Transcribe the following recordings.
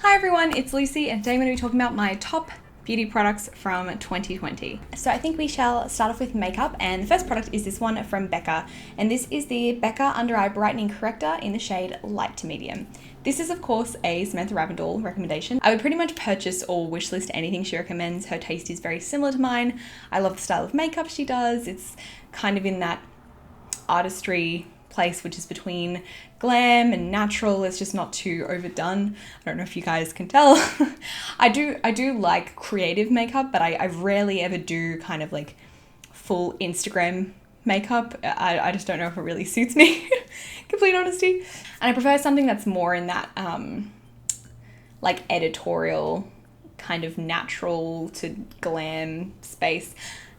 Hi everyone, it's Lucy and today I'm going to be talking about my top beauty products from 2020. So I think we shall start off with makeup, and the first product is this one from Becca, and this is the Becca Undereye Brightening Corrector in the shade Light to Medium. This is of course a Samantha Ravindell recommendation. I would pretty much purchase or wishlist anything she recommends. Her taste is very similar to mine. I love the style of makeup she does. It's kind of in that artistry place which is between glam and natural. It's just not too overdone. I don't know if you guys can tell. I do like creative makeup, but I rarely ever do kind of like full Instagram makeup. I just don't know if it really suits me, complete honesty. And I prefer something that's more in that like editorial kind of natural to glam space.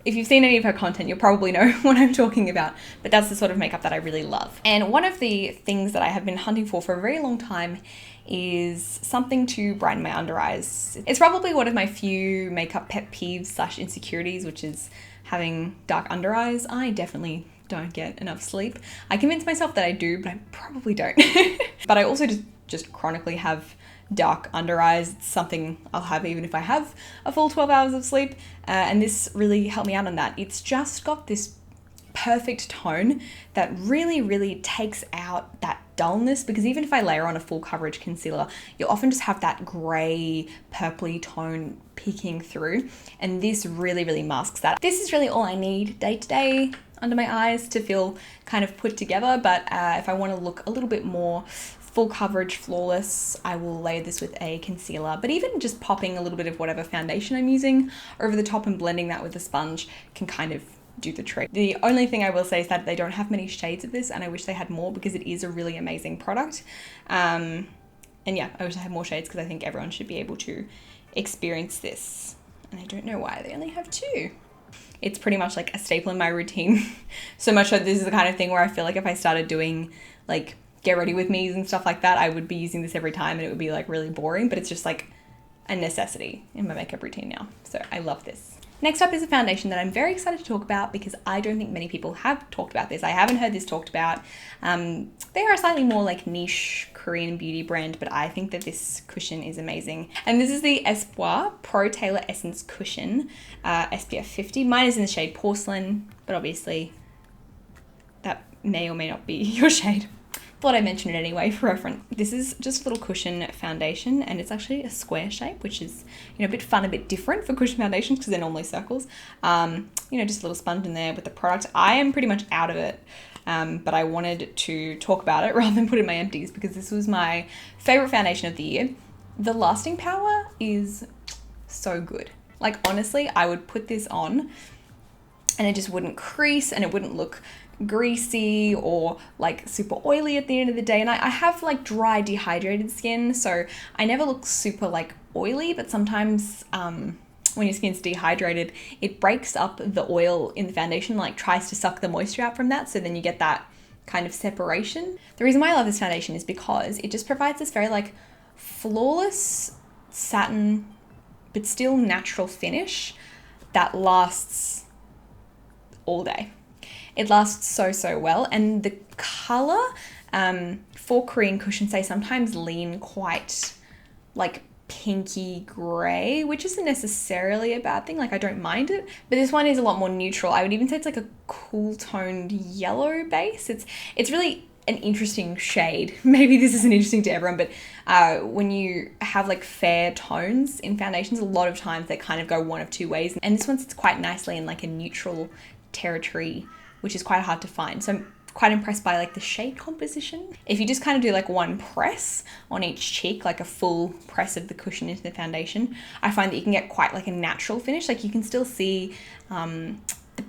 If you've seen any of her content, you'll probably know what I'm talking about, but that's the sort of makeup that I really love. And one of the things that I have been hunting for a very long time is something to brighten my under eyes. It's probably one of my few makeup pet peeves / insecurities, which is having dark under eyes. I definitely don't get enough sleep. I convince myself that I do, but I probably don't. But I also just chronically have dark under eyes. It's something I'll have even if I have a full 12 hours of sleep, and this really helped me out on that. It's just got this perfect tone that really takes out that dullness, because even if I layer on a full coverage concealer, you'll often just have that grey purpley tone peeking through, and this really masks that. This is really all I need day to day under my eyes to feel kind of put together, but if I want to look a little bit more full coverage, flawless, I will layer this with a concealer. But even just popping a little bit of whatever foundation I'm using over the top and blending that with a sponge can kind of do the trick. The only thing I will say is that they don't have many shades of this, and I wish they had more because it is a really amazing product. And yeah, I wish I had more shades because I think everyone should be able to experience this. And I don't know why they only have two. It's pretty much like a staple in my routine. So much so this is the kind of thing where I feel like if I started doing like get ready with me's and stuff like that, I would be using this every time and it would be like really boring, but it's just like a necessity in my makeup routine now. So I love this. Next up is a foundation that I'm very excited to talk about because I don't think many people have talked about this. I haven't heard this talked about. They are a slightly more like niche Korean beauty brand, but I think that this cushion is amazing. And this is the Espoir Pro Tailor Essence Cushion, SPF 50. Mine is in the shade Porcelain, but obviously that may or may not be your shade. Thought I'd mention it anyway for reference. This is just a little cushion foundation, and it's actually a square shape, which is, you know, a bit fun, a bit different for cushion foundations because they're normally circles. You know, just a little sponge in there with the product. I am pretty much out of it, but I wanted to talk about it rather than put in my empties because this was my favorite foundation of the year. The lasting power is so good. Like honestly, I would put this on and it just wouldn't crease and it wouldn't look greasy or like super oily at the end of the day. And I have like dry dehydrated skin, so I never look super like oily, but sometimes when your skin's dehydrated, it breaks up the oil in the foundation, like tries to suck the moisture out from that, so then you get that kind of separation. The reason why I love this foundation is because it just provides this very like flawless satin but still natural finish that lasts all day. It lasts so well, and the color for Korean cushions, they sometimes lean quite like pinky gray, which isn't necessarily a bad thing. Like I don't mind it, but this one is a lot more neutral. I would even say it's like a cool toned yellow base. It's really an interesting shade. Maybe this isn't interesting to everyone, but when you have like fair tones in foundations, a lot of times they kind of go one of two ways, and this one sits quite nicely in like a neutral territory, which is quite hard to find. So I'm quite impressed by like the shade composition. If you just kind of do like one press on each cheek, like a full press of the cushion into the foundation, I find that you can get quite like a natural finish. Like you can still see the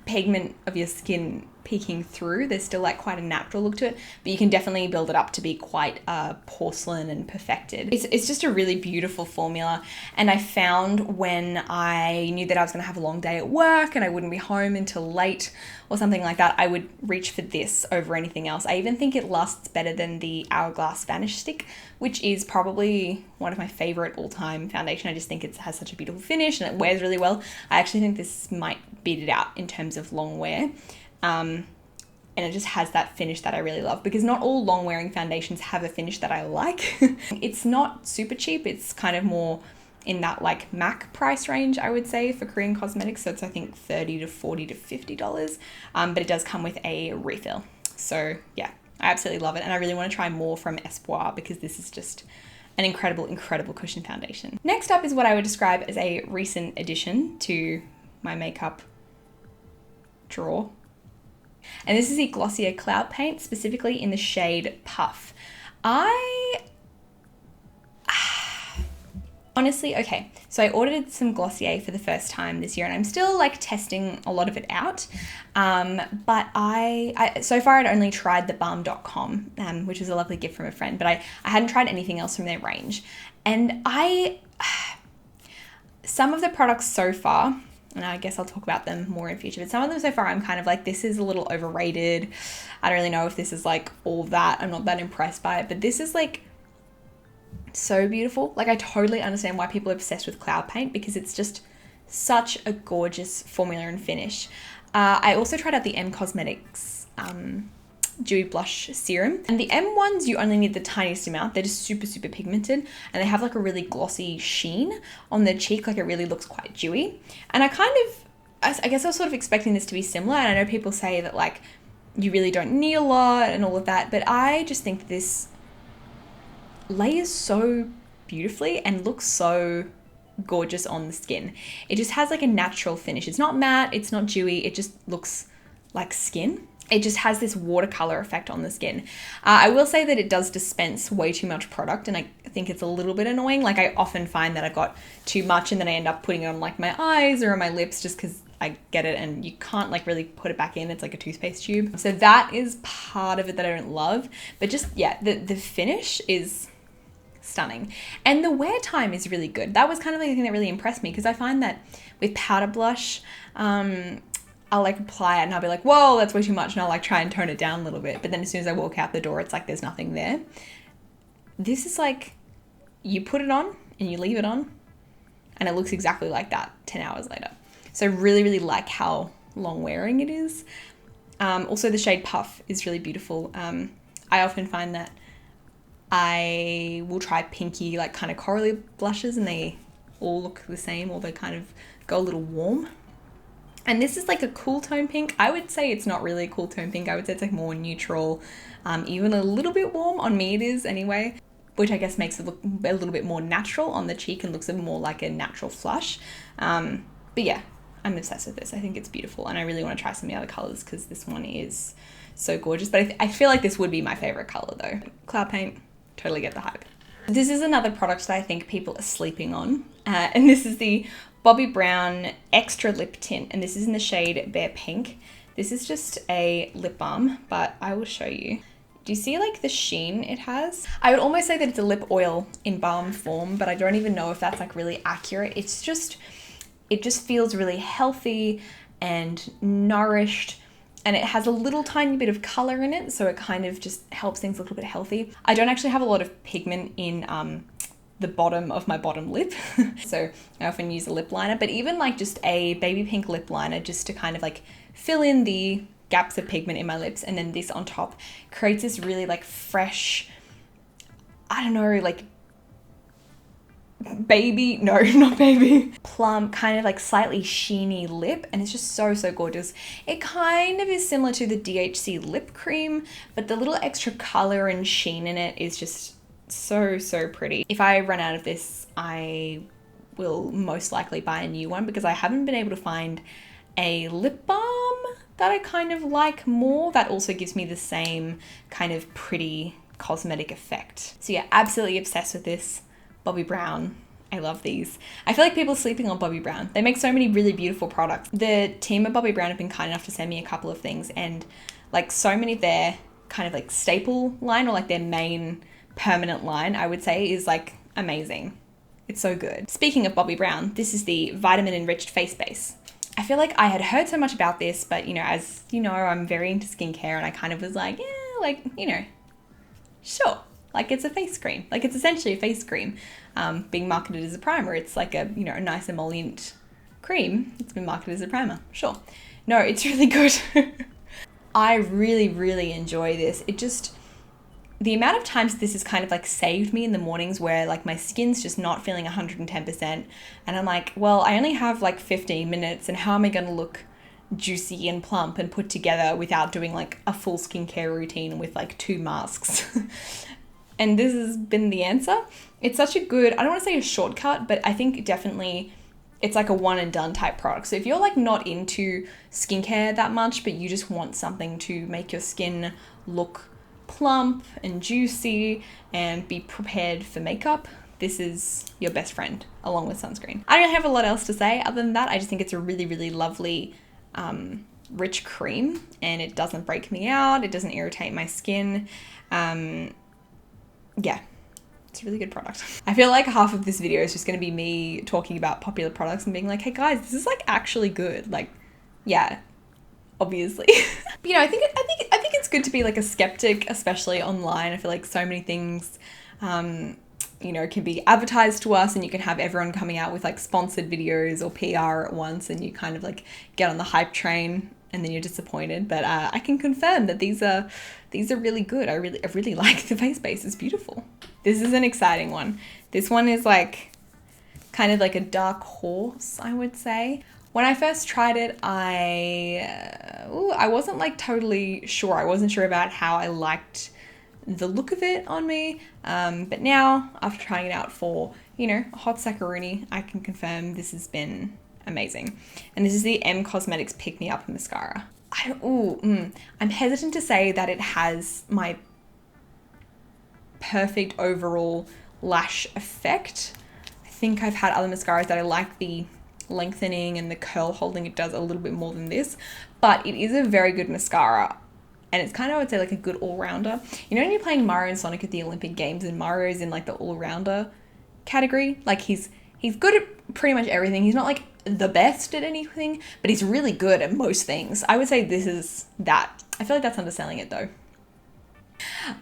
pigment of your skin peeking through. There's still like quite a natural look to it, but you can definitely build it up to be quite porcelain and perfected. It's just a really beautiful formula, and I found when I knew that I was going to have a long day at work and I wouldn't be home until late or something like that, I would reach for this over anything else. I even think it lasts better than the Hourglass Vanish Stick, which is probably one of my favorite all-time foundation. I just think it has such a beautiful finish and it wears really well. I actually think this might beat it out in terms of long wear. And and it just has that finish that I really love, because not all long wearing foundations have a finish that I like. It's not super cheap. It's kind of more in that like MAC price range, I would say, for Korean cosmetics. So it's, I think, $30 to $40 to $50. But it does come with a refill. So yeah, I absolutely love it. And I really want to try more from Espoir, because this is just an incredible, incredible cushion foundation. Next up is what I would describe as a recent addition to my makeup drawer. And this is the Glossier Cloud Paint, specifically in the shade Puff. Honestly, okay, so I ordered some Glossier for the first time this year, and I'm still like testing a lot of it out. But I so far I'd only tried the Balm.com, which was a lovely gift from a friend, but I hadn't tried anything else from their range. And some of the products so far, and I guess I'll talk about them more in future, but some of them so far I'm kind of like, this is a little overrated. I don't really know if this is like all that. I'm not that impressed by it, but this is like so beautiful. Like, I totally understand why people are obsessed with cloud paint, because it's just such a gorgeous formula and finish. I also tried out the M Cosmetics Dewy Blush Serum, and the M ones, you only need the tiniest amount. They're just super, super pigmented, and they have like a really glossy sheen on the cheek. Like, it really looks quite dewy. And I guess I was sort of expecting this to be similar, and I know people say that like you really don't need a lot and all of that, but I just think this layers so beautifully and looks so gorgeous on the skin. It just has like a natural finish. It's not matte, it's not dewy, it just looks like skin. It just has this watercolor effect on the skin. I will say that it does dispense way too much product, and I think it's a little bit annoying. Like, I often find that I've got too much and then I end up putting it on like my eyes or on my lips, just because I get it and you can't like really put it back in. It's like a toothpaste tube. So that is part of it that I don't love. But just, yeah, the finish is stunning, and the wear time is really good. That was kind of like the thing that really impressed me, because I find that with powder blush, I'll like apply it and I'll be like, whoa, that's way too much, and I'll like try and tone it down a little bit, but then as soon as I walk out the door, it's like there's nothing there. This is like, you put it on and you leave it on and it looks exactly like that 10 hours later. So really, really like how long wearing it is. Also, the shade Puff is really beautiful. I often find that I will try pinky, like kind of corally blushes, and they all look the same, or they kind of go a little warm. And this is like a cool tone pink. I would say it's not really a cool tone pink. I would say it's like more neutral, even a little bit warm. On me it is anyway, which I guess makes it look a little bit more natural on the cheek and looks more like a natural flush. But yeah, I'm obsessed with this. I think it's beautiful, and I really want to try some of the other colors, because this one is so gorgeous. But I feel like this would be my favorite color though. Cloud paint, totally get the hype. This is another product that I think people are sleeping on, and this is the Bobbi Brown Extra Lip Tint, and this is in the shade Bare Pink. This is just a lip balm, but I will show you. Do you see like the sheen it has? I would almost say that it's a lip oil in balm form, but I don't even know if that's like really accurate. It just feels really healthy and nourished, and it has a little tiny bit of color in it, so it kind of just helps things look a little bit healthy. I don't actually have a lot of pigment in the bottom of my bottom lip, so I often use a lip liner, but even like just a baby pink lip liner just to kind of like fill in the gaps of pigment in my lips, and then this on top creates this really like fresh, I don't know, like baby, no, not baby, plump, kind of like slightly sheeny lip, and it's just so, so gorgeous. It kind of is similar to the DHC lip cream, but the little extra color and sheen in it is just so, so pretty. If I run out of this, I will most likely buy a new one, because I haven't been able to find a lip balm that I kind of like more that also gives me the same kind of pretty cosmetic effect. So yeah, absolutely obsessed with this. Bobbi Brown, I love these. I feel like people are sleeping on Bobbi Brown. They make so many really beautiful products. The team at Bobbi Brown have been kind enough to send me a couple of things, and like so many of their kind of like staple line, or like their main permanent line, I would say, is like amazing. It's so good. Speaking of Bobbi Brown, this is the Vitamin Enriched Face Base. I feel like I had heard so much about this, but you know, as you know, I'm very into skincare, and I kind of was like, yeah, like, you know, sure. Like, it's a face cream. Like, it's essentially a face cream being marketed as a primer. It's like a, you know, a nice emollient cream. It's been marketed as a primer. Sure. No, it's really good. I really, really enjoy this. It just, the amount of times this has kind of like saved me in the mornings where like my skin's just not feeling 110%. And I'm like, well, I only have like 15 minutes and how am I going to look juicy and plump and put together without doing like a full skincare routine with like 2 masks? And this has been the answer. It's such a good, I don't want to say a shortcut, but I think definitely it's like a one and done type product. So if you're like not into skincare that much, but you just want something to make your skin look plump and juicy and be prepared for makeup, this is your best friend along with sunscreen. I don't have a lot else to say other than that. I just think it's a really, really lovely, rich cream, and it doesn't break me out. It doesn't irritate my skin. Yeah, it's a really good product. I feel like half of this video is just going to be me talking about popular products and being like, hey guys, this is like actually good. Like, yeah, obviously. But, you know, I think it's good to be like a skeptic, especially online. I feel like so many things, you know, can be advertised to us, and you can have everyone coming out with like sponsored videos or PR at once, and you kind of like get on the hype train and then you're disappointed. But I can confirm that these are really good. I really like the face base. It's beautiful. This is an exciting one. This one is like kind of like a dark horse, I would say. When I first tried it, I wasn't like totally sure. I wasn't sure about how I liked the look of it on me. But now, after trying it out for, you know, a hot saccaroni, I can confirm this has been amazing. And this is the M Cosmetics Pick Me Up Mascara. I'm hesitant to say that it has my perfect overall lash effect. I think I've had other mascaras that I like the lengthening and the curl holding it does a little bit more than this, but it is a very good mascara. And it's kind of, I would say, like a good all-rounder. You know when you're playing Mario and Sonic at the Olympic Games and Mario's in like the all-rounder category? Like he's good at pretty much everything. He's not like the best at anything, but he's really good at most things. I would say this is that. I feel like that's underselling it though.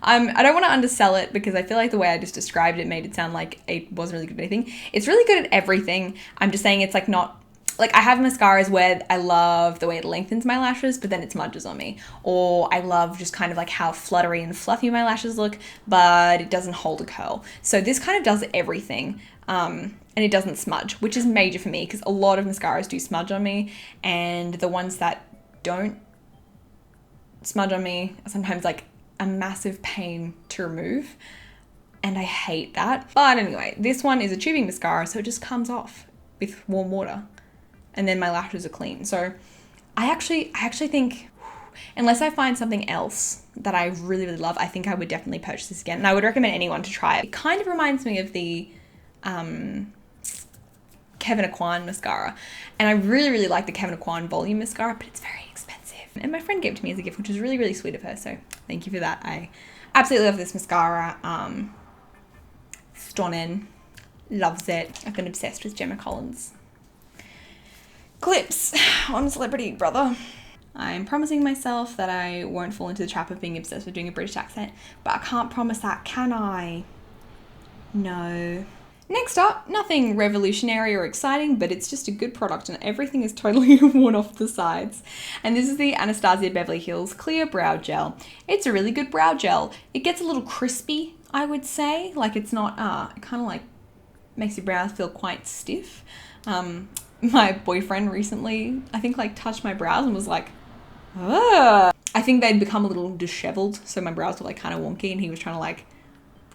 I don't want to undersell it because I feel like the way I just described it made it sound like it wasn't really good at anything. It's really good at everything. I'm just saying it's like not, like I have mascaras where I love the way it lengthens my lashes, but then it smudges on me. Or I love just kind of like how fluttery and fluffy my lashes look, but it doesn't hold a curl. So this kind of does everything. And it doesn't smudge, which is major for me because a lot of mascaras do smudge on me, and the ones that don't smudge on me are sometimes like a massive pain to remove, and I hate that. But anyway, this one is a tubing mascara, so it just comes off with warm water, and then my lashes are clean. So I actually think, unless I find something else that I really, really love, I think I would definitely purchase this again, and I would recommend anyone to try it. It kind of reminds me of the Kevyn Aucoin mascara, and I really, really like the Kevyn Aucoin volume mascara, but it's very expensive. And my friend gave it to me as a gift, which is really, really sweet of her, so thank you for that. I absolutely love this mascara. Stunning. Loves it. I've been obsessed with Gemma Collins clips on Celebrity Brother. I'm promising myself that I won't fall into the trap of being obsessed with doing a British accent, but I can't promise that, can I? No. Next up, nothing revolutionary or exciting, but it's just a good product and everything is totally worn off the sides. And this is the Anastasia Beverly Hills Clear Brow Gel. It's a really good brow gel. It gets a little crispy, I would say. Like it's not, it kind of like makes your brows feel quite stiff. My boyfriend recently, I think like touched my brows and was like, ugh. I think they'd become a little disheveled, so my brows were like kind of wonky, and he was trying to like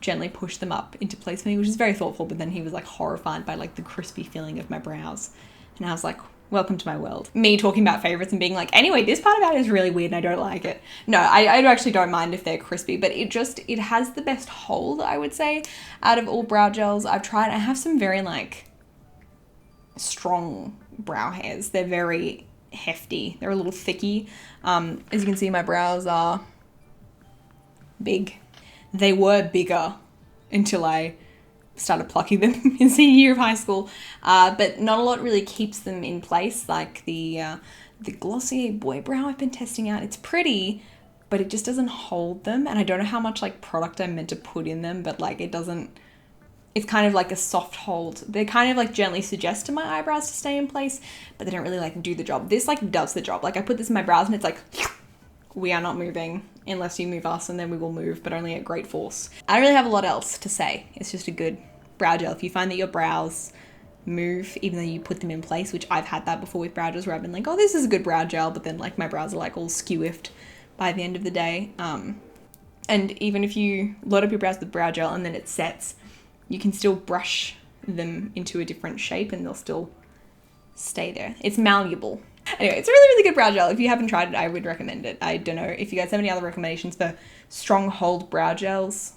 gently push them up into place for me, which is very thoughtful, but then he was like horrified by like the crispy feeling of my brows. And I was like, welcome to my world. Me talking about favorites and being like, anyway, this part about it is really weird and I don't like it. No, I actually don't mind if they're crispy, but it has the best hold, I would say, out of all brow gels I've tried. I have some very like strong brow hairs. They're very hefty. They're a little thicky. As you can see, my brows are big. They were bigger until I started plucking them in senior year of high school, but not a lot really keeps them in place. Like the Glossier Boy Brow I've been testing out, it's pretty, but it just doesn't hold them, and I don't know how much like product I'm meant to put in them, but like it's kind of like a soft hold. They kind of like gently suggest to my eyebrows to stay in place, but they don't really like do the job. This like does the job. Like I put this in my brows and it's like we are not moving unless you move us, and then we will move, but only at great force. I don't really have a lot else to say. It's just a good brow gel. If you find that your brows move even though you put them in place, which I've had that before with brow gels where I've been like, oh, this is a good brow gel, but then like my brows are like all skewiffed by the end of the day. And even if you load up your brows with brow gel and then it sets, you can still brush them into a different shape and they'll still stay there. It's malleable. Anyway, it's a really, really good brow gel. If you haven't tried it, I would recommend it. I don't know if you guys have any other recommendations for stronghold brow gels,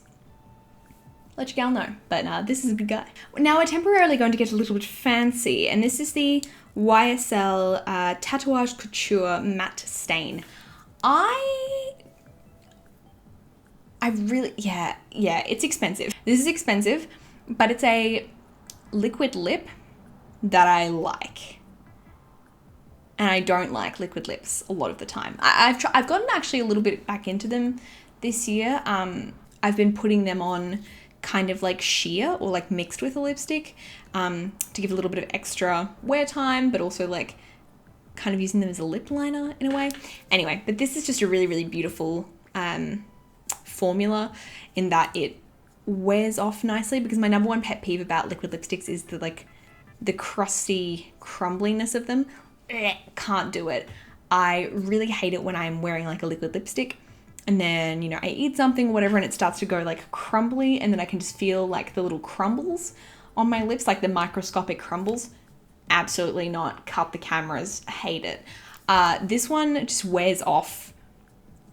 let your gal know. But this is a good guy. Now we're temporarily going to get a little bit fancy, and this is the YSL Tatouage Couture Matte Stain. I really, yeah, it's expensive. This is expensive, but it's a liquid lip that I like. And I don't like liquid lips a lot of the time. I've gotten actually a little bit back into them this year. I've been putting them on kind of like sheer or like mixed with a lipstick to give a little bit of extra wear time, but also like kind of using them as a lip liner in a way. Anyway, but this is just a really, really beautiful formula in that it wears off nicely, because my number one pet peeve about liquid lipsticks is the crusty crumbliness of them. Can't do it. I really hate it when I'm wearing like a liquid lipstick and then, you know, I eat something, whatever, and it starts to go like crumbly, and then I can just feel like the little crumbles on my lips, like the microscopic crumbles. Absolutely not. Cut the cameras. Hate it. This one just wears off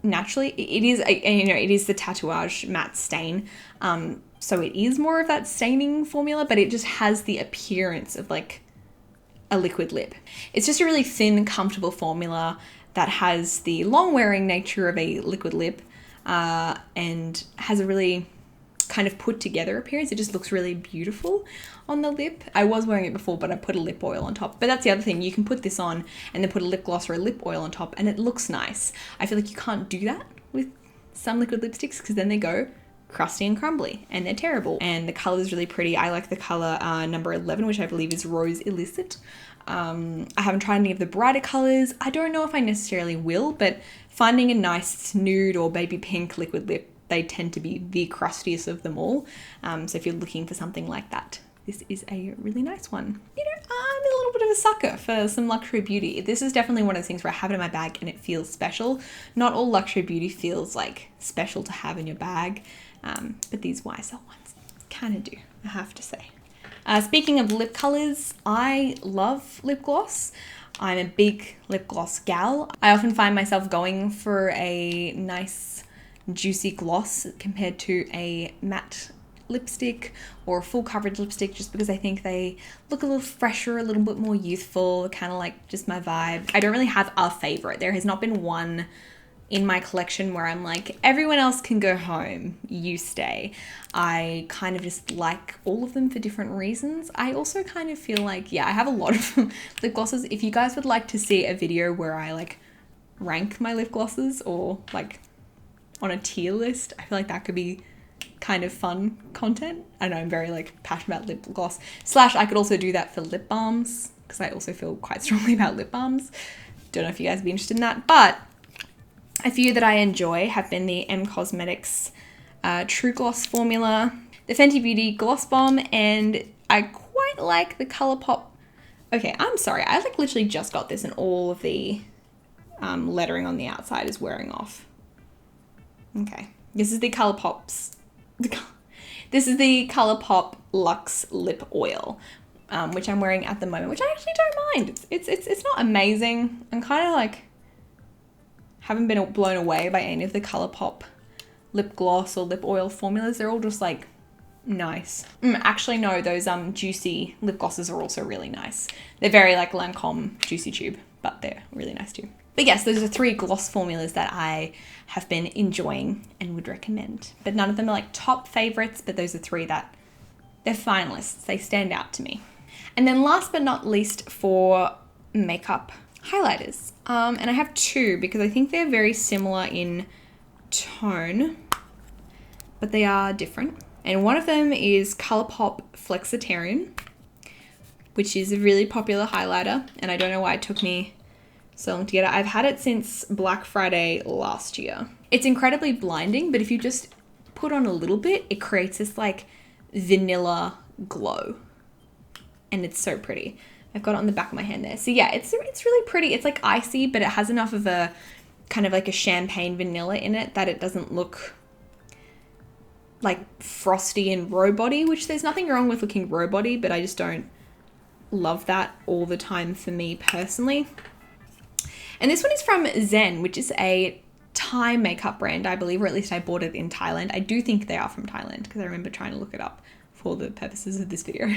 naturally. It is, you know, it is the Tatouage Matte Stain. So it is more of that staining formula, but it just has the appearance of like a liquid lip. It's just a really thin, comfortable formula that has the long wearing nature of a liquid lip and has a really kind of put together appearance. It just looks really beautiful on the lip. I was wearing it before, but I put a lip oil on top. But that's the other thing. You can put this on and then put a lip gloss or a lip oil on top and it looks nice. I feel like you can't do that with some liquid lipsticks because then they go crusty and crumbly and they're terrible. And the color is really pretty. I like the color number 11, which I believe is Rose Illicite. I haven't tried any of the brighter colors. I don't know if I necessarily will, but finding a nice nude or baby pink liquid lip, they tend to be the crustiest of them all. So if you're looking for something like that, this is a really nice one. You know, I'm a little bit of a sucker for some luxury beauty. This is definitely one of those things where I have it in my bag and it feels special. Not all luxury beauty feels like special to have in your bag, but these YSL ones kind of do, I have to say. Speaking of lip colors, I love lip gloss. I'm a big lip gloss gal. I often find myself going for a nice juicy gloss compared to a matte lipstick or a full coverage lipstick, just because I think they look a little fresher, a little bit more youthful, kind of like just my vibe. I don't really have a favorite. There has not been one in my collection where I'm like, everyone else can go home, you stay. I kind of just like all of them for different reasons. I also kind of feel like, yeah, I have a lot of lip glosses. If you guys would like to see a video where I like rank my lip glosses or like on a tier list, I feel like that could be kind of fun content. I know I'm very like passionate about lip gloss. / I could also do that for lip balms because I also feel quite strongly about lip balms. Don't know if you guys would be interested in that, but a few that I enjoy have been the M Cosmetics True Gloss formula, the Fenty Beauty Gloss Bomb, and I quite like the Colourpop. Okay, I'm sorry. I like literally just got this and all of the lettering on the outside is wearing off. Okay, this is the Colourpop's. This is the Colourpop Lux Lip Oil, which I'm wearing at the moment, which I actually don't mind. It's not amazing. I'm kind of like haven't been blown away by any of the Colourpop lip gloss or lip oil formulas. They're all just like nice. Actually, no, those juicy lip glosses are also really nice. They're very like Lancome Juicy Tube, but they're really nice too. But yes, those are 3 gloss formulas that I have been enjoying and would recommend. But none of them are like top favorites, but those are 3 that they're finalists. They stand out to me. And then last but not least for makeup, highlighters. And I have 2 because I think they're very similar in tone, but they are different. And one of them is Colourpop Flexitarian, which is a really popular highlighter. And I don't know why it took me so long to get it. I've had it since Black Friday last year. It's incredibly blinding, but if you just put on a little bit, it creates this like vanilla glow. And it's so pretty. I've got it on the back of my hand there. So yeah, it's really pretty. It's like icy, but it has enough of a kind of like a champagne vanilla in it that it doesn't look like frosty and robot-y, which there's nothing wrong with looking robot-y, but I just don't love that all the time for me personally. And this one is from Zenn, which is a Thai makeup brand, I believe, or at least I bought it in Thailand. I do think they are from Thailand because I remember trying to look it up for the purposes of this video,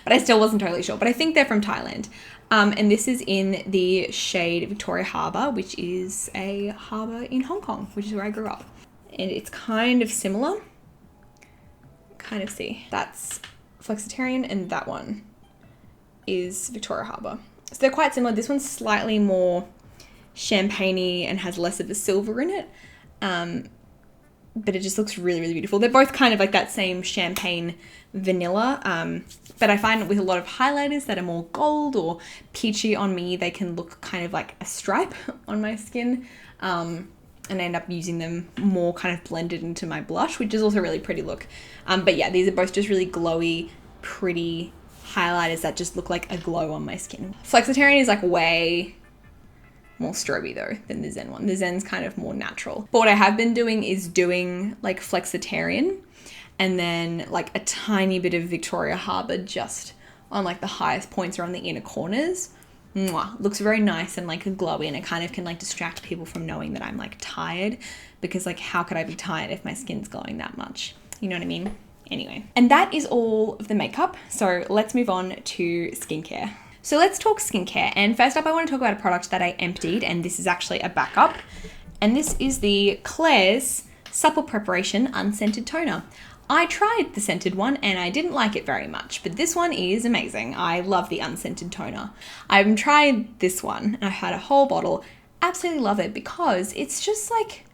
but I still wasn't totally sure, but I think they're from Thailand. And this is in the shade Victoria Harbour, which is a harbour in Hong Kong, which is where I grew up. And it's kind of similar. Kind of see. That's Flexitarian and that one is Victoria Harbour. So they're quite similar. This one's slightly more champagne-y and has less of a silver in it. But it just looks really, really beautiful. They're both kind of like that same champagne vanilla. But I find with a lot of highlighters that are more gold or peachy on me, they can look kind of like a stripe on my skin. And I end up using them more kind of blended into my blush, which is also a really pretty look. But yeah, these are both just really glowy, pretty highlighters that just look like a glow on my skin. Flexitarian is like way more stroby though than the Zenn one. The Zenn's kind of more natural. But what I have been doing is doing like Flexitarian and then like a tiny bit of Victoria Harbour just on like the highest points around the inner corners. Mwah. Looks very nice and like glowy, and it kind of can like distract people from knowing that I'm like tired, because like how could I be tired if my skin's glowing that much? You know what I mean? Anyway, and that is all of the makeup. So let's move on to skincare. So let's talk skincare. And first up, I want to talk about a product that I emptied, and this is actually a backup. And this is the Klairs Supple Preparation Unscented Toner. I tried the scented one and I didn't like it very much, but this one is amazing. I love the unscented toner. I've tried this one and I had a whole bottle. Absolutely love it because it's just like,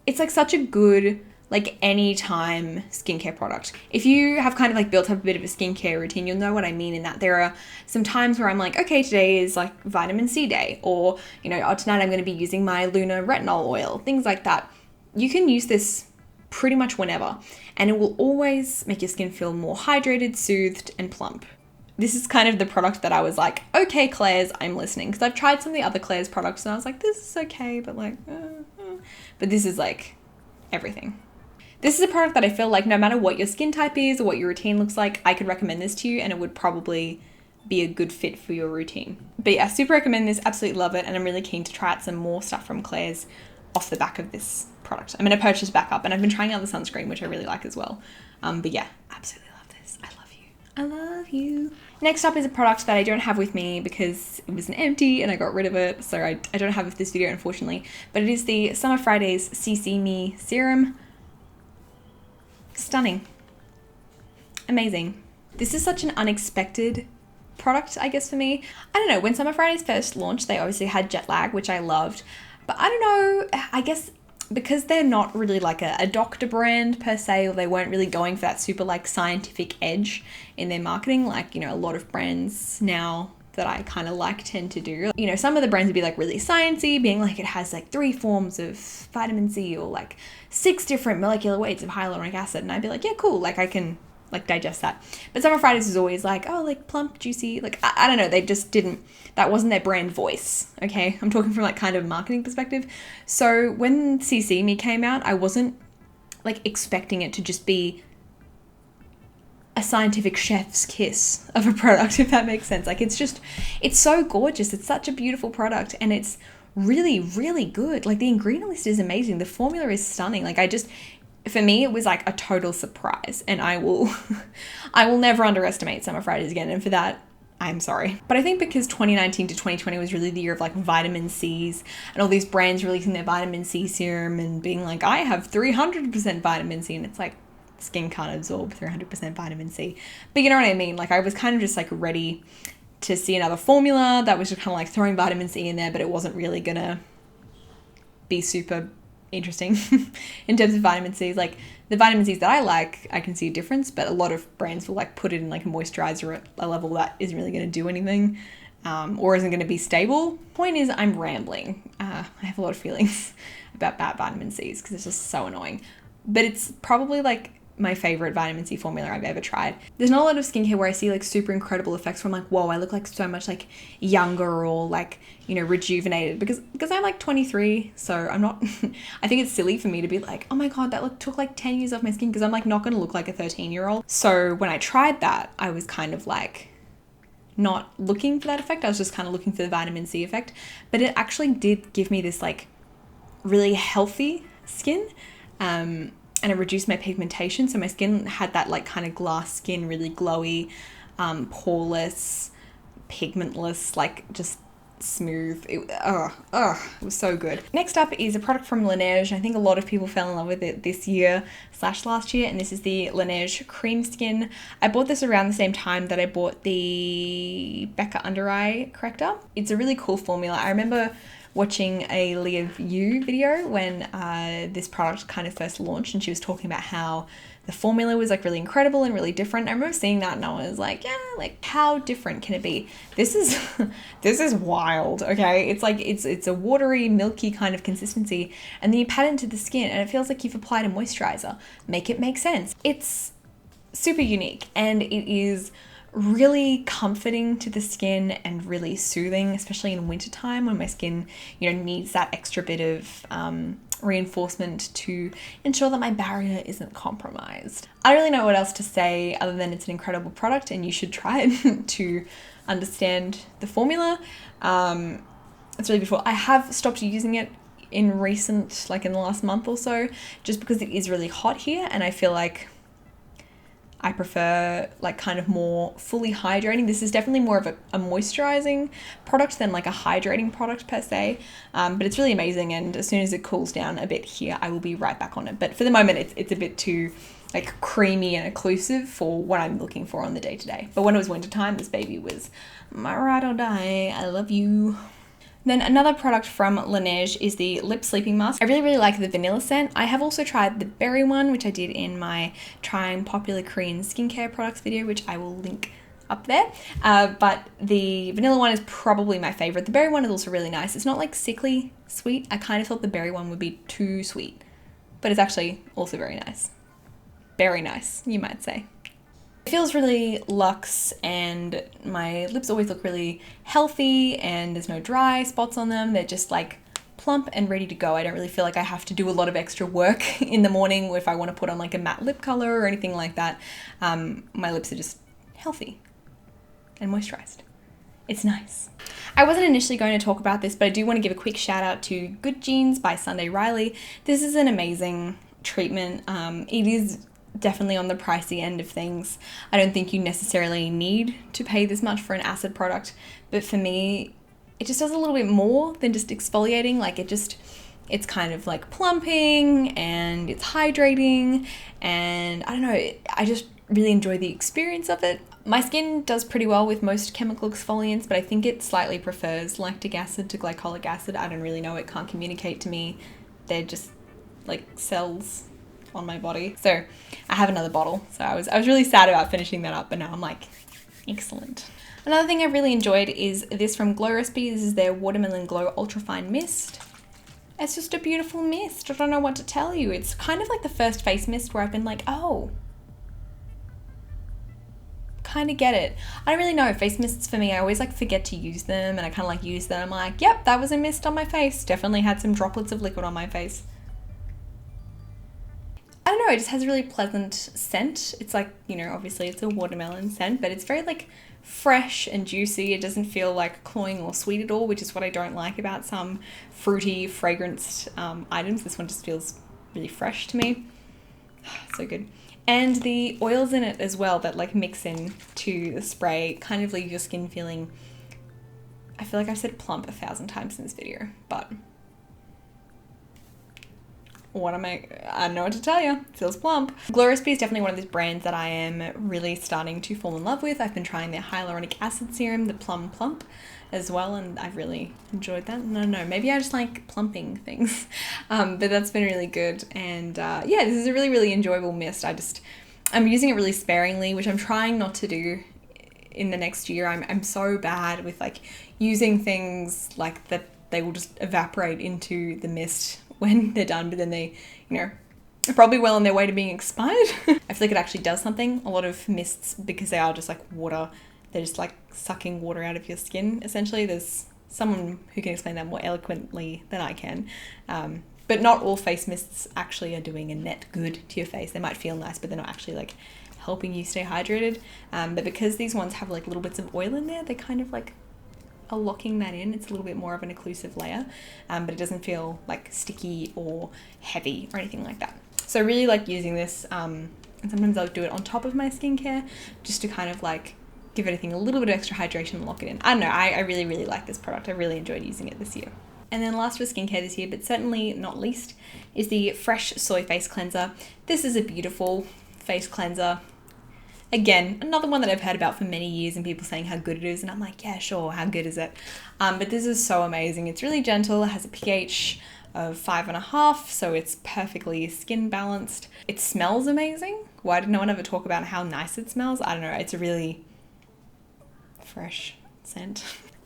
it's like such a good, like anytime skincare product. If you have kind of like built up a bit of a skincare routine, you'll know what I mean in that there are some times where I'm like, okay, today is like vitamin C day, or, you know, oh, tonight I'm going to be using my Luna retinol oil, things like that. You can use this pretty much whenever, and it will always make your skin feel more hydrated, soothed, and plump. This is kind of the product that I was like, okay, Klairs, I'm listening. Because I've tried some of the other Klairs products and I was like, this is okay, but like, but this is like everything. This is a product that I feel like no matter what your skin type is or what your routine looks like, I could recommend this to you and it would probably be a good fit for your routine. But yeah, super recommend this, absolutely love it, and I'm really keen to try out some more stuff from Klairs off the back of this product. I'm going to purchase backup, and I've been trying out the sunscreen, which I really like as well. But yeah, absolutely love this. I love you. I love you. Next up is a product that I don't have with me because it was an empty and I got rid of it. So I don't have it for this video, unfortunately, but it is the Summer Fridays CC Me Serum. Stunning. Amazing. This is such an unexpected product, I guess, for me. I don't know, when Summer Fridays first launched, they obviously had jet lag, which I loved, but I don't know, I guess because they're not really like a doctor brand per se, or they weren't really going for that super like scientific edge in their marketing, like, you know, a lot of brands now that I kind of like tend to do. You know, some of the brands would be like really sciencey, being like it has like 3 forms of vitamin C or like 6 different molecular weights of hyaluronic acid, and I'd be like, yeah, cool, like I can like digest that. But Summer Fridays is always like, oh, like plump, juicy, like I don't know, they just didn't, that wasn't their brand voice, okay? I'm talking from like kind of marketing perspective. So when CC Me came out, I wasn't like expecting it to just be a scientific chef's kiss of a product, if that makes sense. Like it's so gorgeous. It's such a beautiful product, and it's really, really good. Like the ingredient list is amazing. The formula is stunning. Like for me, it was like a total surprise, and I will never underestimate Summer Fridays again. And for that, I'm sorry. But I think because 2019 to 2020 was really the year of like vitamin C's and all these brands releasing their vitamin C serum and being like, I have 300% vitamin C, and it's like, skin can't absorb 300% vitamin C. But you know what I mean? Like I was kind of just like ready to see another formula that was just kind of like throwing vitamin C in there, but it wasn't really gonna be super interesting in terms of vitamin C's. Like the vitamin C's that I like, I can see a difference, but a lot of brands will like put it in like a moisturizer at a level that isn't really going to do anything. or isn't going to be stable. Point is, I'm rambling. I have a lot of feelings about bad vitamin C's because it's just so annoying. But it's probably like my favorite vitamin C formula I've ever tried. There's not a lot of skincare where I see like super incredible effects from like, whoa, I look like so much like younger or like, you know, rejuvenated because I'm like 23. So I'm not, I think it's silly for me to be like, oh my God, that took like 10 years off my skin because I'm like not going to look like a 13-year-old. So when I tried that, I was kind of like not looking for that effect. I was just kind of looking for the vitamin C effect, but it actually did give me this like really healthy skin. And it reduced my pigmentation. So my skin had that like kind of glass skin, really glowy, poreless, pigmentless, like just smooth. It was so good. Next up is a product from Laniege. I think a lot of people fell in love with it this year / last year. And this is the Lineage Cream Skin. I bought this around the same time that I bought the Becca Undereye Corrector. It's a really cool formula. I remember watching a Live You video when this product kind of first launched, and she was talking about how the formula was like really incredible and really different. I remember seeing that and I was like, yeah, like how different can it be? This is wild, okay? It's like it's a watery, milky kind of consistency, and then you pat it into the skin and it feels like you've applied a moisturizer. Make it make sense. It's super unique and it is really comforting to the skin and really soothing, especially in wintertime when my skin, you know, needs that extra bit of reinforcement to ensure that my barrier isn't compromised. I don't really know what else to say other than it's an incredible product and you should try it to understand the formula. It's really beautiful. I have stopped using it in the last month or so, just because it is really hot here and I feel like I prefer like kind of more fully hydrating. This is definitely more of a moisturizing product than like a hydrating product per se, but it's really amazing, and as soon as it cools down a bit here I will be right back on it. But for the moment it's a bit too like creamy and occlusive for what I'm looking for on the day-to-day. But when it was wintertime, this baby was my ride or die. I love you. Then another product from Laniege is the Lip Sleeping Mask. I really like the vanilla scent. I have also tried the berry one, which I did in my trying popular Korean skincare products video, which I will link up there. But the vanilla one is probably my favorite. The berry one is also really nice. It's not like sickly sweet. I kind of thought the berry one would be too sweet, but it's actually also very nice. Very nice, you might say. It feels really luxe and my lips always look really healthy and there's no dry spots on them. They're just like plump and ready to go. I don't really feel like I have to do a lot of extra work in the morning if I want to put on like a matte lip color or anything like that. My lips are just healthy and moisturized. It's nice. I wasn't initially going to talk about this, but I do want to give a quick shout out to Good Genes by Sunday Riley. This is an amazing treatment. It is definitely on the pricey end of things. I don't think you necessarily need to pay this much for an acid product, but for me, it just does a little bit more than just exfoliating. Like it's kind of like plumping and it's hydrating, and I don't know, I just really enjoy the experience of it. My skin does pretty well with most chemical exfoliants, but I think it slightly prefers lactic acid to glycolic acid. I don't really know, it can't communicate to me. They're just like cells on my body. So I have another bottle. So I was really sad about finishing that up, but now I'm like, excellent. Another thing I really enjoyed is this from Glow Recipe. This is their Watermelon Glow Ultrafine Mist. It's just a beautiful mist. I don't know what to tell you. It's kind of like the first face mist where I've been like, oh, kind of get it. I don't really know. Face mists for me, I always like forget to use them, and I kind of like use them. I'm like, yep, that was a mist on my face. Definitely had some droplets of liquid on my face. I don't know, it just has a really pleasant scent. It's like, you know, obviously it's a watermelon scent, but it's very like fresh and juicy. It doesn't feel like cloying or sweet at all, which is what I don't like about some fruity, fragranced items. This one just feels really fresh to me. So good. And the oils in it as well that like mix in to the spray kind of leave your skin feeling, I feel like I've said plump 1,000 times in this video, but I don't know what to tell you. It feels plump. Glow Recipe is definitely one of those brands that I am really starting to fall in love with. I've been trying their hyaluronic acid serum, the Plum Plump, as well, and I've really enjoyed that. No, maybe I just like plumping things, but that's been really good. And yeah, this is a really enjoyable mist. I'm using it really sparingly, which I'm trying not to do in the next year. I'm so bad with like using things like that they will just evaporate into the mist when they're done, but then they, you know, are probably well on their way to being expired. I feel like it actually does something. A lot of mists, because they are just like water, they're just like sucking water out of your skin, essentially. There's someone who can explain that more eloquently than I can. But not all face mists actually are doing a net good to your face. They might feel nice, but they're not actually like helping you stay hydrated. But because these ones have like little bits of oil in there, they kind of like are locking that in. It's a little bit more of an occlusive layer, but it doesn't feel like sticky or heavy or anything like that. So I really like using this, and sometimes I'll do it on top of my skincare just to kind of like give everything a little bit of extra hydration and lock it in. I don't know, I really, really like this product. I really enjoyed using it this year. And then last for skincare this year, but certainly not least, is the Fresh Soy Face Cleanser. This is a beautiful face cleanser. Again, another one that I've heard about for many years and people saying how good it is, and I'm like, yeah, sure, how good is it? But this is so amazing. It's really gentle. It has a pH of 5.5, so it's perfectly skin balanced. It smells amazing. Why did no one ever talk about how nice it smells? I don't know. It's a really fresh scent.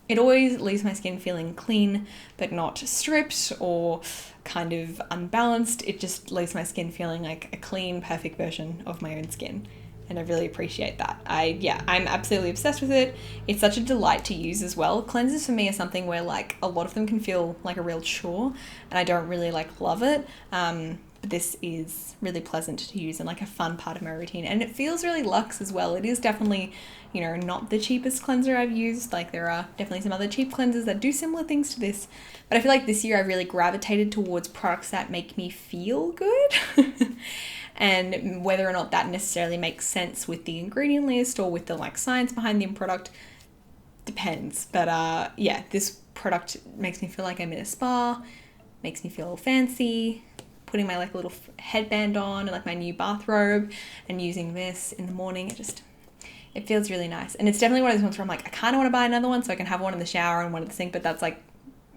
It always leaves my skin feeling clean, but not stripped or kind of unbalanced. It just leaves my skin feeling like a clean, perfect version of my own skin. And I really appreciate that. I'm absolutely obsessed with it. It's such a delight to use as well. Cleansers for me are something where like a lot of them can feel like a real chore, and I don't really like love it. But this is really pleasant to use and like a fun part of my routine. And it feels really luxe as well. It is definitely, you know, not the cheapest cleanser I've used. Like there are definitely some other cheap cleansers that do similar things to this. But I feel like this year I really gravitated towards products that make me feel good. And whether or not that necessarily makes sense with the ingredient list or with the like science behind the product depends. But yeah, this product makes me feel like I'm in a spa, makes me feel fancy. Putting my like little headband on and like my new bathrobe and using this in the morning, it feels really nice. And it's definitely one of those ones where I'm like, I kind of want to buy another one so I can have one in the shower and one in the sink, but that's like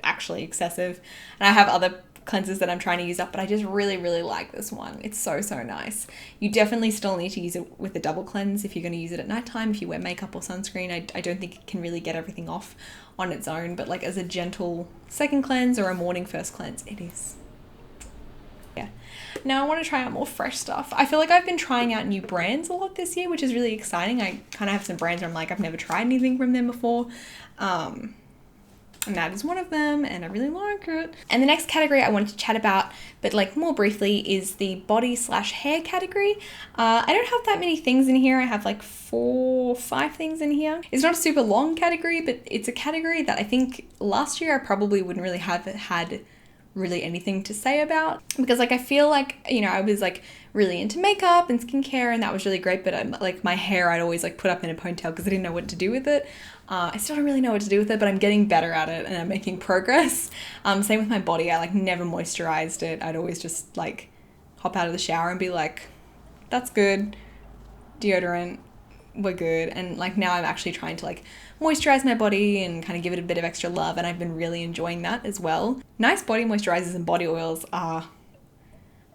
actually excessive. And I have other cleansers that I'm trying to use up, but I just really, really like this one. It's so, so nice. You definitely still need to use it with a double cleanse if you're going to use it at nighttime. If you wear makeup or sunscreen, I don't think it can really get everything off on its own, but like as a gentle second cleanse or a morning first cleanse, it is. Yeah. Now I want to try out more fresh stuff. I feel like I've been trying out new brands a lot this year, which is really exciting. I kind of have some brands where I'm like, I've never tried anything from them before. And that is one of them, and I really like it. And the next category I wanted to chat about, but like more briefly, is the body/hair category. I don't have that many things in here. I have like 4 or 5 things in here. It's not a super long category, but it's a category that I think last year I probably wouldn't really have had really anything to say about, because like I feel like, you know, I was like really into makeup and skincare and that was really great, but I'm like my hair I'd always like put up in a ponytail because I didn't know what to do with it. I still don't really know what to do with it, but I'm getting better at it and I'm making progress. Same with my body. I like never moisturized it. I'd always just like hop out of the shower and be like, that's good, deodorant, we're good. And like now I'm actually trying to like moisturize my body and kind of give it a bit of extra love, and I've been really enjoying that as well. Nice body moisturizers and body oils are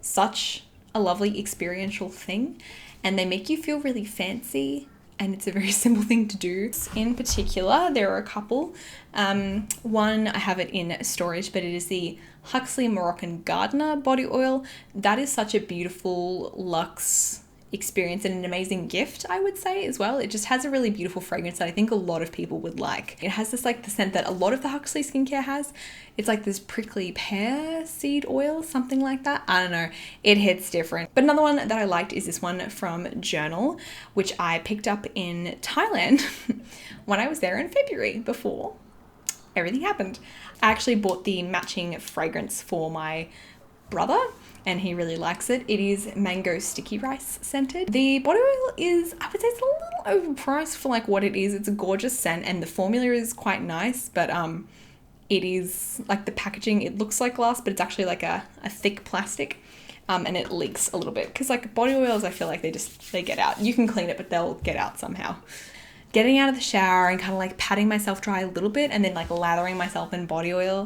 such a lovely experiential thing, and they make you feel really fancy, and it's a very simple thing to do. In particular, there are a couple. One, I have it in storage, but it is the Huxley Moroccan Gardener body oil. That is such a beautiful luxe experience and an amazing gift, I would say, as well. It just has a really beautiful fragrance that I think a lot of people would like. It has this like the scent that a lot of the Huxley skincare has. It's like this prickly pear seed oil, something like that. I don't know, it hits different. But another one that I liked is this one from Journal, which I picked up in Thailand when I was there in February before everything happened. I actually bought the matching fragrance for my brother, and he really likes it. It is mango sticky rice scented. The body oil is, I would say it's a little overpriced for like what it is. It's a gorgeous scent and the formula is quite nice, but it is like the packaging, it looks like glass, but it's actually like a thick plastic, and it leaks a little bit because like body oils, I feel like they get out. You can clean it, but they'll get out somehow. Getting out of the shower and kind of like patting myself dry a little bit and then like lathering myself in body oil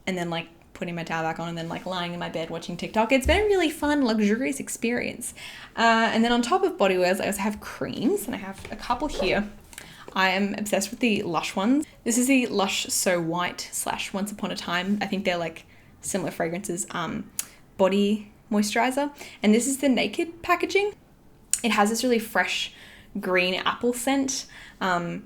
and then like putting my towel back on and then like lying in my bed watching TikTok. It's been a really fun, luxurious experience. And then on top of body oils, I also have creams, and I have a couple here. I am obsessed with the Lush ones. This is the Lush So White / Once Upon a Time. I think they're like similar fragrances, body moisturizer. And this is the Naked packaging. It has this really fresh green apple scent, but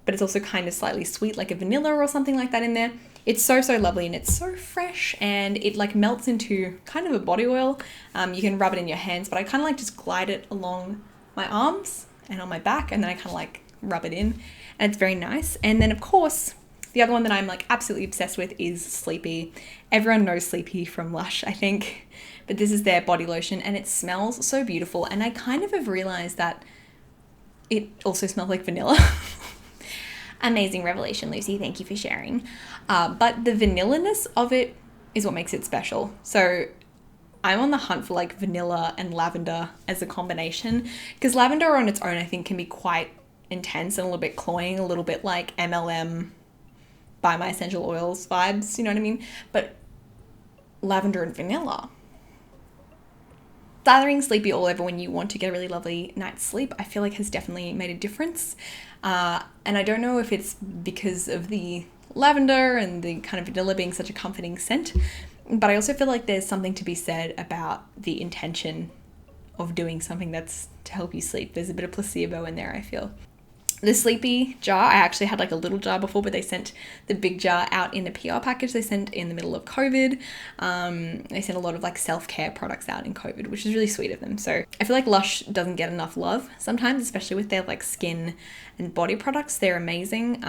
it's also kind of slightly sweet, like a vanilla or something like that in there. It's so lovely, and it's so fresh, and it like melts into kind of a body oil. You can rub it in your hands, but I kind of like just glide it along my arms and on my back, and then I kind of like rub it in, and it's very nice. And then of course the other one that I'm like absolutely obsessed with is Sleepy. Everyone knows Sleepy from Lush, I think, but this is their body lotion, and it smells so beautiful, and I kind of have realized that it also smells like vanilla. Amazing revelation, Lucy, thank you for sharing. But the vanilla-ness of it is what makes it special. So I'm on the hunt for like vanilla and lavender as a combination, because lavender on its own I think can be quite intense and a little bit cloying, a little bit like MLM Buy My Essential Oils vibes, you know what I mean? But lavender and vanilla. Slathering Sleepy all over when you want to get a really lovely night's sleep, I feel like has definitely made a difference. And I don't know if it's because of the lavender and the kind of vanilla being such a comforting scent, but I also feel like there's something to be said about the intention of doing something that's to help you sleep. There's a bit of placebo in there, I feel. The Sleepy jar, I actually had like a little jar before, but they sent the big jar out in a PR package they sent in the middle of COVID. They sent a lot of like self-care products out in COVID, which is really sweet of them. So I feel like Lush doesn't get enough love sometimes, especially with their like skin and body products. They're amazing.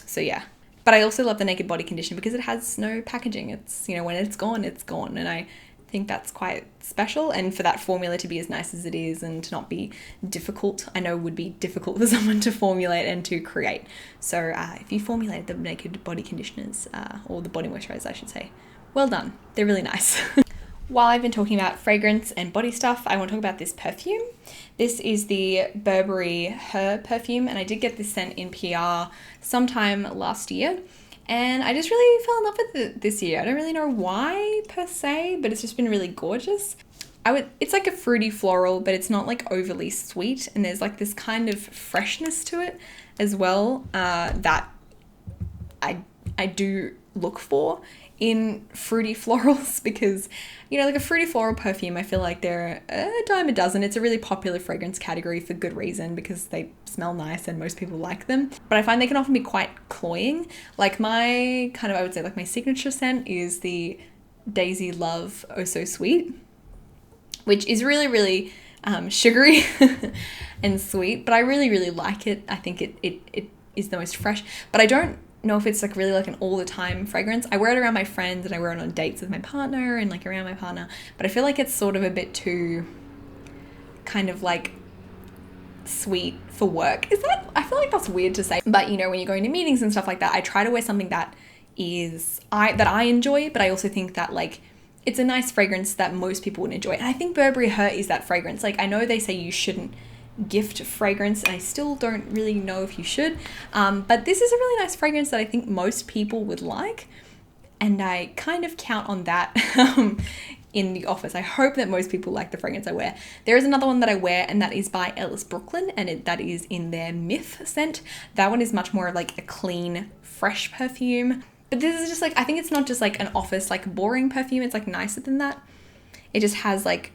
So yeah. But I also love the Naked Body Conditioner because it has no packaging. It's, you know, when it's gone, it's gone. And I think that's quite special, and for that formula to be as nice as it is and to not be difficult, I know would be difficult for someone to formulate and to create. So if you formulated the Naked Body Conditioners, or the body moisturizers I should say, well done, they're really nice. While I've been talking about fragrance and body stuff, I want to talk about this perfume. This is the Burberry Her perfume, and I did get this scent in PR sometime last year. And I just really fell in love with it this year. I don't really know why per se, but it's just been really gorgeous. It's like a fruity floral, but it's not like overly sweet. And there's like this kind of freshness to it as well, that I do look for in fruity florals, because, you know, like a fruity floral perfume, I feel like they're a dime a dozen. It's a really popular fragrance category for good reason, because they smell nice and most people like them. But I find they can often be quite cloying. Like my kind of, I would say like my signature scent is the Daisy Love Oh So Sweet, which is really sugary and sweet, but I really like it. I think it is the most fresh, but I don't know if it's like really like an all the time fragrance. I wear it around my friends, and I wear it on dates with my partner and like around my partner, but I feel like it's sort of a bit too kind of like sweet for work. I feel like that's weird to say, but you know, when you're going to meetings and stuff like that, I try to wear something that I enjoy, but I also think that like it's a nice fragrance that most people would enjoy. And I think Burberry Her is that fragrance. Like, I know they say you shouldn't gift fragrance, and I still don't really know if you should, but this is a really nice fragrance that I think most people would like, and I kind of count on that in the office. I hope that most people like the fragrance I wear. There is another one that I wear, and that is by Ellis Brooklyn, and that is in their Myth scent. That one is much more like a clean, fresh perfume, but this is just like, I think it's not just like an office like boring perfume, it's like nicer than that. It just has like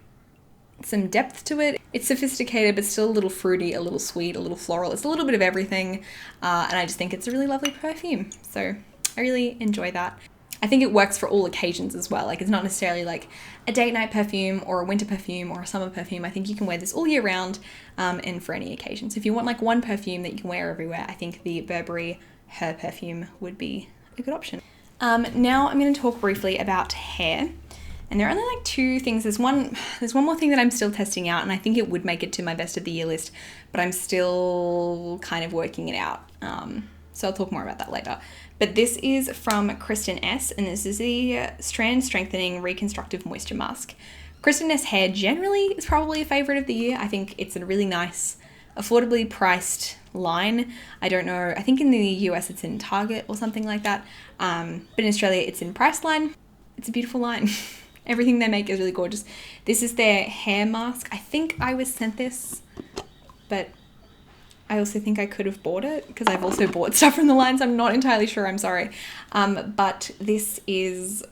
some depth to it. It's sophisticated, but still a little fruity, a little sweet, a little floral. It's a little bit of everything, and I just think it's a really lovely perfume. So I really enjoy that. I think it works for all occasions as well. Like, it's not necessarily like a date night perfume or a winter perfume or a summer perfume. I think you can wear this all year round, and for any occasion. So if you want like one perfume that you can wear everywhere, I think the Burberry Her perfume would be a good option. Now I'm going to talk briefly about hair. And there are only like two things. There's one more thing that I'm still testing out, and I think it would make it to my best of the year list, but I'm still kind of working it out. So I'll talk more about that later. But this is from Kristen S, and this is the Strand Strengthening Reconstructive Moisture Mask. Kristen S hair generally is probably a favorite of the year. I think it's a really nice, affordably priced line. I don't know, I think in the US it's in Target or something like that. But in Australia it's in Priceline. it's a beautiful line. Everything they make is really gorgeous. This is their hair mask. I think I was sent this, but I also think I could have bought it because I've also bought stuff from the lines. I'm not entirely sure, I'm sorry. But this is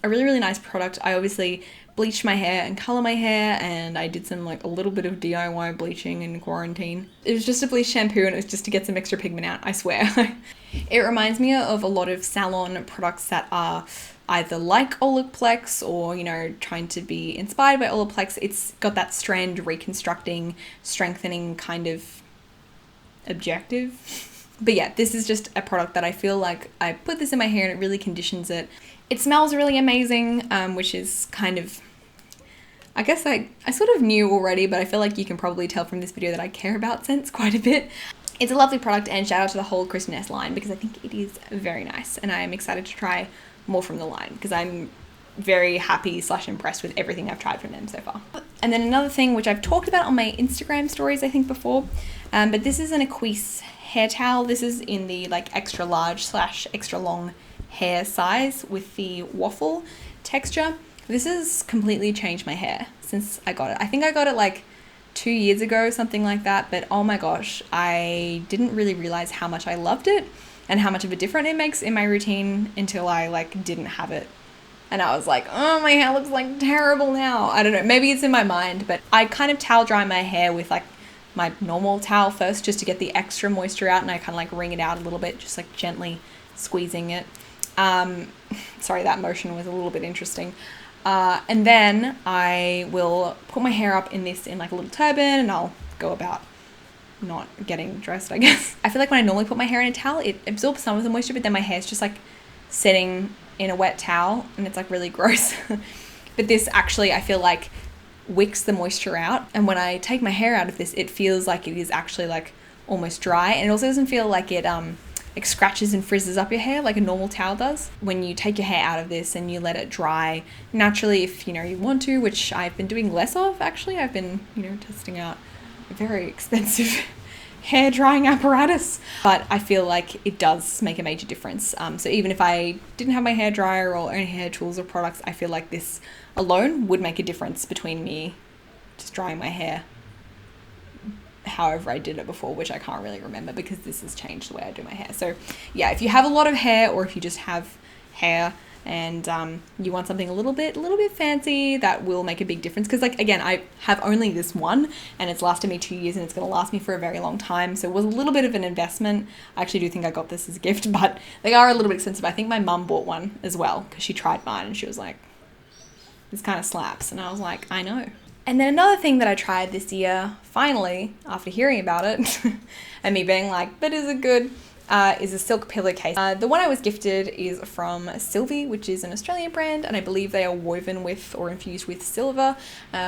a really, really nice product. I obviously bleached my hair and color my hair, and I did some like a little bit of DIY bleaching in quarantine. It was just a bleach shampoo, and it was just to get some extra pigment out, I swear. It reminds me of a lot of salon products that are either like Olaplex or, you know, trying to be inspired by Olaplex. It's got that strand reconstructing, strengthening kind of objective. But yeah, this is just a product that I feel like I put this in my hair and it really conditions it. It smells really amazing, which is kind of, I guess I sort of knew already, but I feel like you can probably tell from this video that I care about scents quite a bit. It's a lovely product, and shout out to the whole Kristen S line because I think it is very nice, and I am excited to try more from the line because I'm very happy / impressed with everything I've tried from them so far. And then another thing which I've talked about on my Instagram stories I think before, but this is an Equise hair towel. This is in the like extra large / extra long hair size with the waffle texture. This has completely changed my hair since I got it. I think I got it like 2 years ago, something like that, but oh my gosh, I didn't really realize how much I loved it and how much of a difference it makes in my routine until I like didn't have it. And I was like, oh, my hair looks like terrible now. I don't know, maybe it's in my mind, but I kind of towel dry my hair with like my normal towel first just to get the extra moisture out, and I kind of like wring it out a little bit, just like gently squeezing it. Sorry, that motion was a little bit interesting. And then I will put my hair up in this in like a little turban, and I'll go about not getting dressed, I guess. I feel like when I normally put my hair in a towel, it absorbs some of the moisture, but then my hair's just like sitting in a wet towel and it's like really gross. But this actually, I feel like wicks the moisture out, and when I take my hair out of this, it feels like it is actually like almost dry, and it also doesn't feel like it like scratches and frizzes up your hair like a normal towel does. When you take your hair out of this and you let it dry naturally, if you know you want to, which I've been doing less of actually. I've been, you know, testing out a very expensive hair drying apparatus, but I feel like it does make a major difference. So even if I didn't have my hair dryer or any hair tools or products, I feel like this alone would make a difference between me just drying my hair however I did it before, which I can't really remember because this has changed the way I do my hair. So yeah, if you have a lot of hair, or if you just have hair and you want something a little bit fancy, that will make a big difference. Because like, again, I have only this one and it's lasted me 2 years and it's going to last me for a very long time. So it was a little bit of an investment. I actually do think I got this as a gift, but they are a little bit expensive. I think my mum bought one as well because she tried mine and she was like, this kind of slaps. And I was like, I know. And then another thing that I tried this year, finally, after hearing about it, and me being like, but is it good, is a silk pillowcase. The one I was gifted is from Sylvie, which is an Australian brand, and I believe they are woven with or infused with silver,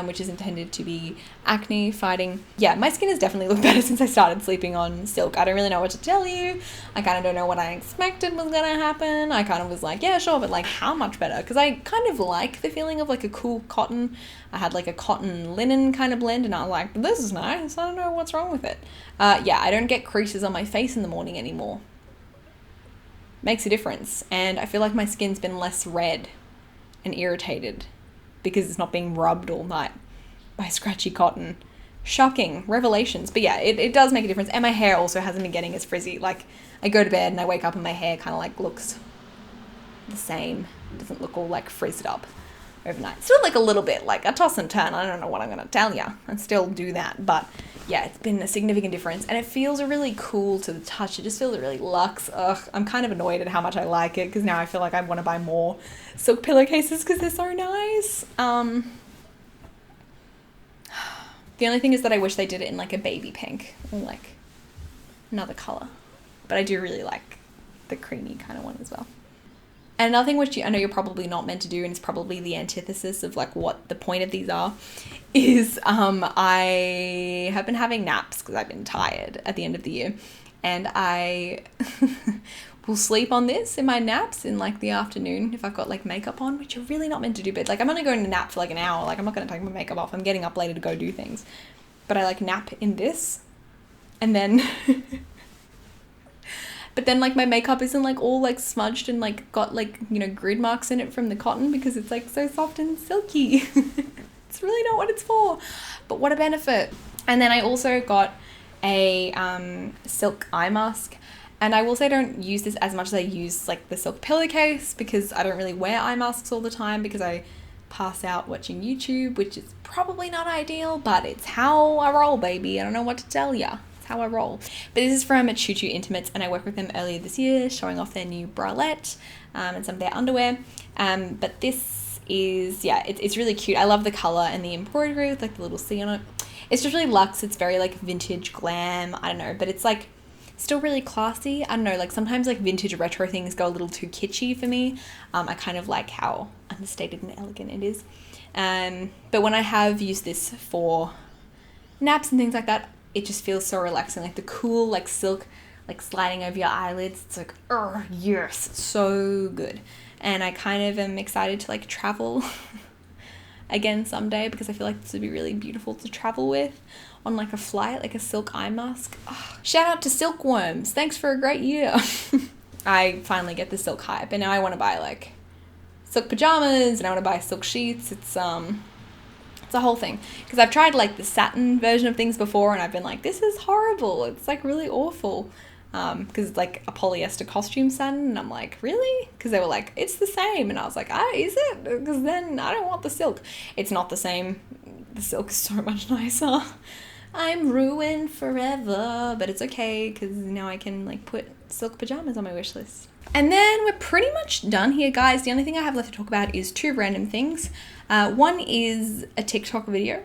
which is intended to be acne fighting. Yeah, my skin has definitely looked better since I started sleeping on silk. I don't really know what to tell you. I kind of don't know what I expected was gonna happen. I kind of was like, yeah, sure, but like how much better? Because I kind of like the feeling of like a cool cotton. I had like a cotton linen kind of blend, and I was like, this is nice. I don't know what's wrong with it. Yeah, I don't get creases on my face in the morning anymore. Makes a difference. And I feel like my skin's been less red and irritated because it's not being rubbed all night by scratchy cotton. Shocking revelations. But yeah, it does make a difference. And my hair also hasn't been getting as frizzy. Like, I go to bed and I wake up and my hair kind of like looks the same. It doesn't look all like frizzed up overnight. Still like a little bit, like a toss and turn. I don't know what I'm going to tell you. I still do that. But yeah, it's been a significant difference. And it feels really cool to the touch. It just feels really luxe. Ugh, I'm kind of annoyed at how much I like it because now I feel like I want to buy more silk pillowcases because they're so nice. The only thing is that I wish they did it in like a baby pink or like another color. But I do really like the creamy kind of one as well. And another thing which I know you're probably not meant to do, and it's probably the antithesis of like what the point of these are, is I have been having naps because I've been tired at the end of the year. And I will sleep on this in my naps in like the afternoon if I've got like makeup on, which you're really not meant to do. But like I'm only going to nap for like an hour. Like I'm not going to take my makeup off. I'm getting up later to go do things. But I like nap in this. And then but then like my makeup isn't like all like smudged and like got like, you know, grid marks in it from the cotton because it's like so soft and silky. It's really not what it's for, but what a benefit. And then I also got a silk eye mask, and I will say I don't use this as much as I use like the silk pillowcase because I don't really wear eye masks all the time because I pass out watching YouTube, which is probably not ideal, but it's how I roll, baby. I don't know what to tell ya. It's how I roll. But this is from Couture Intimates, and I worked with them earlier this year showing off their new bralette and some of their underwear. But this is, yeah, it's really cute. I love the color and the embroidery with like the little C on it. It's just really luxe. It's very like vintage glam. I don't know, but it's like still really classy. I don't know, like sometimes like vintage retro things go a little too kitschy for me. I kind of like how understated and elegant it is. But when I have used this for naps and things like that, it just feels so relaxing. Like the cool like silk like sliding over your eyelids. It's like, oh yes, so good. And I kind of am excited to like travel again someday because I feel like this would be really beautiful to travel with on like a flight, like a silk eye mask. Oh, shout out to silkworms. Thanks for a great year. I finally get the silk hype, and now I want to buy like silk pajamas and I want to buy silk sheets. It's a whole thing because I've tried like the satin version of things before and I've been like, this is horrible. It's like really awful. Because it's like a polyester costume satin, and I'm like, really? Because they were like, it's the same, and I was like, is it? Because then I don't want the silk. It's not the same. The silk is so much nicer. I'm ruined forever, but it's okay because now I can like put silk pajamas on my wish list. And then we're pretty much done here, guys. The only thing I have left to talk about is two random things. One is a TikTok video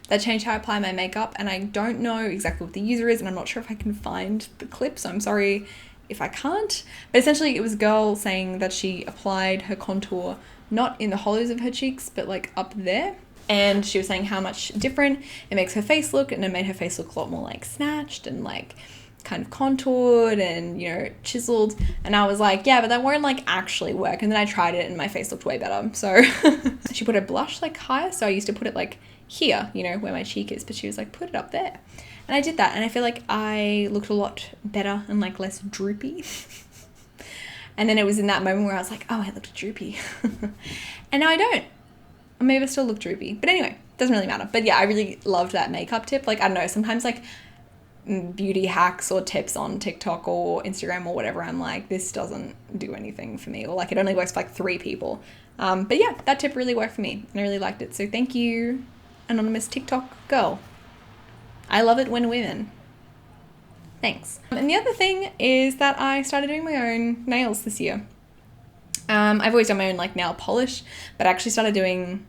that changed how I apply my makeup, and I don't know exactly what the user is, and I'm not sure if I can find the clip, so I'm sorry if I can't. But essentially it was a girl saying that she applied her contour not in the hollows of her cheeks, but like up there. And she was saying how much different it makes her face look, and it made her face look a lot more like snatched and like kind of contoured and, you know, chiseled. And I was like, yeah, but that won't like actually work. And then I tried it and my face looked way better. So she put her blush like higher, so I used to put it like here, you know, where my cheek is, but she was like, put it up there. And I did that, and I feel like I looked a lot better and like less droopy. And then it was in that moment where I was like, oh, I looked droopy. And now I don't. Or maybe I still look droopy. But anyway, doesn't really matter. But yeah, I really loved that makeup tip. Like, I don't know, sometimes like beauty hacks or tips on TikTok or Instagram or whatever, I'm like, this doesn't do anything for me, or like it only works for like 3 people. But yeah, that tip really worked for me and I really liked it. So thank you, anonymous TikTok girl. I love it when women. Thanks. And the other thing is that I started doing my own nails this year. I've always done my own like nail polish, but I actually started doing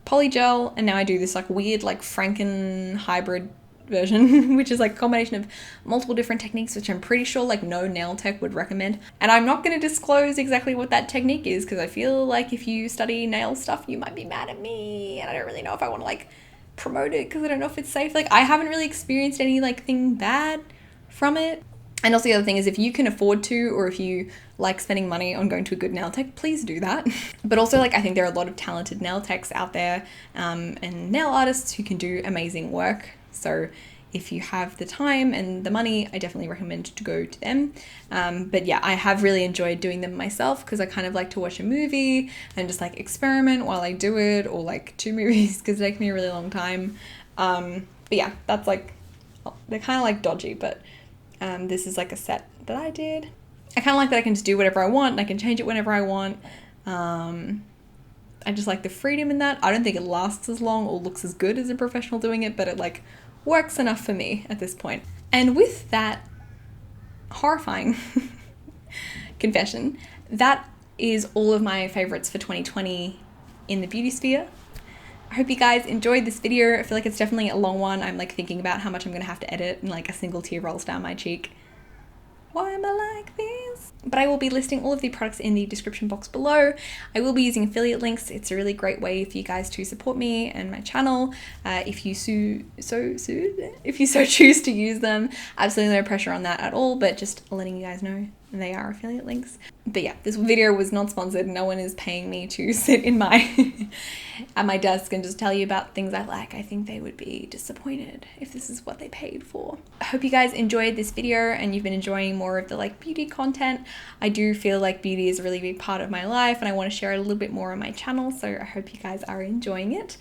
polygel, and now I do this like weird like Franken hybrid version, which is like a combination of multiple different techniques, which I'm pretty sure like no nail tech would recommend. And I'm not going to disclose exactly what that technique is because I feel like if you study nail stuff, you might be mad at me, and I don't really know if I want to like promote it because I don't know if it's safe. Like, I haven't really experienced any like thing bad from it. And also the other thing is, if you can afford to, or if you like spending money on going to a good nail tech, please do that. But also, like, I think there are a lot of talented nail techs out there, and nail artists who can do amazing work. So if you have the time and the money, I definitely recommend to go to them. But yeah, I have really enjoyed doing them myself because I kind of like to watch a movie and just like experiment while I do it, or like 2 movies because it takes me a really long time. But yeah, that's like, they're kind of like dodgy, but this is like a set that I did. I kind of like that I can just do whatever I want and I can change it whenever I want. I just like the freedom in that. I don't think it lasts as long or looks as good as a professional doing it, but it like works enough for me at this point. And with that horrifying confession, that is all of my favorites for 2020 in the beauty sphere. I hope you guys enjoyed this video. I feel like it's definitely a long one. I'm like thinking about how much I'm gonna have to edit, and like a single tear rolls down my cheek. Why am I like this? But I will be listing all of the products in the description box below. I will be using affiliate links. It's a really great way for you guys to support me and my channel. If you so choose to use them. Absolutely no pressure on that at all, but just letting you guys know they are affiliate links. But yeah, this video was not sponsored. No one is paying me to sit in my at my desk and just tell you about things I like. I think they would be disappointed if this is what they paid for. I hope you guys enjoyed this video and you've been enjoying more of the like beauty content. I do feel like beauty is a really big part of my life and I want to share it a little bit more on my channel, so I hope you guys are enjoying it.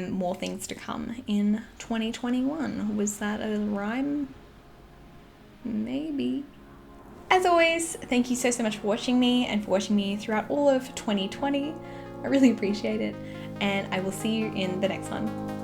More things to come in 2021. Was that a rhyme? Maybe. As always, thank you so much for watching me and for watching me throughout all of 2020. I really appreciate it, and I will see you in the next one.